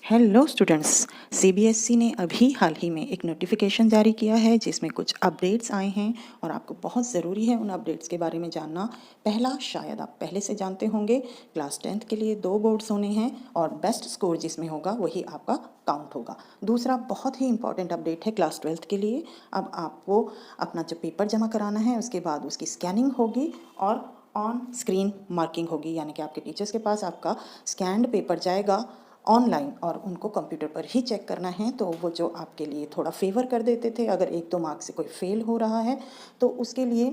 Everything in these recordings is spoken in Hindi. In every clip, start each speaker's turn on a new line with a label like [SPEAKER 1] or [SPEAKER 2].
[SPEAKER 1] हेलो स्टूडेंट्स, सीबीएसई ने अभी हाल ही में एक नोटिफिकेशन जारी किया है जिसमें कुछ अपडेट्स आए हैं और आपको बहुत ज़रूरी है उन अपडेट्स के बारे में जानना। पहला, शायद आप पहले से जानते होंगे, क्लास 10th के लिए 2 बोर्ड्स होने हैं और बेस्ट स्कोर जिसमें होगा वही आपका काउंट होगा। दूसरा बहुत ही इंपॉर्टेंट अपडेट है क्लास 12th के लिए। अब आपको अपना जो पेपर जमा कराना है उसके बाद उसकी स्कैनिंग होगी और ऑन स्क्रीन मार्किंग होगी, यानी कि आपके टीचर्स के पास आपका स्कैन्ड पेपर जाएगा ऑनलाइन और उनको कंप्यूटर पर ही चेक करना है। तो वो जो आपके लिए थोड़ा फेवर कर देते थे, अगर 1-2 मार्क्स से कोई फेल हो रहा है तो उसके लिए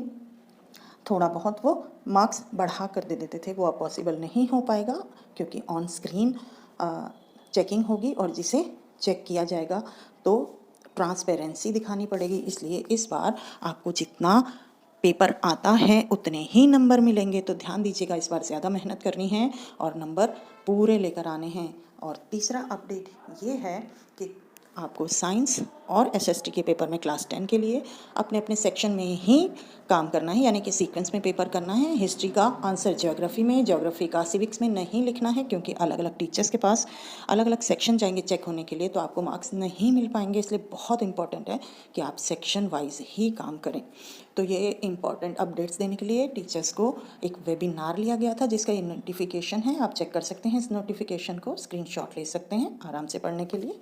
[SPEAKER 1] थोड़ा बहुत वो मार्क्स बढ़ा कर दे देते थे, वो अब पॉसिबल नहीं हो पाएगा क्योंकि ऑन स्क्रीन चेकिंग होगी और जिसे चेक किया जाएगा तो ट्रांसपेरेंसी दिखानी पड़ेगी। इसलिए इस बार आपको जितना पेपर आता है उतने ही नंबर मिलेंगे, तो ध्यान दीजिएगा, इस बार ज़्यादा मेहनत करनी है और नंबर पूरे लेकर आने हैं। और तीसरा अपडेट ये है कि आपको साइंस और एसएसटी के पेपर में क्लास 10 के लिए अपने अपने सेक्शन में ही काम करना है, यानी कि सीक्वेंस में पेपर करना है। हिस्ट्री का आंसर ज्योग्राफी में, ज्योग्राफी का सिविक्स में नहीं लिखना है क्योंकि अलग अलग टीचर्स के पास अलग अलग सेक्शन जाएंगे चेक होने के लिए, तो आपको मार्क्स नहीं मिल पाएंगे। इसलिए बहुत इंपॉर्टेंट है कि आप सेक्शन वाइज ही काम करें। तो ये इंपॉर्टेंट अपडेट्स देने के लिए टीचर्स को एक वेबिनार लिया गया था जिसका ये नोटिफिकेशन है। आप चेक कर सकते हैं, इस नोटिफिकेशन को स्क्रीनशॉट ले सकते हैं आराम से पढ़ने के लिए।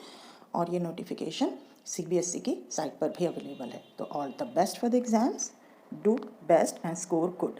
[SPEAKER 1] और ये नोटिफिकेशन सीबीएसई की साइट पर भी अवेलेबल है। तो all the best for the exams, do best and score good.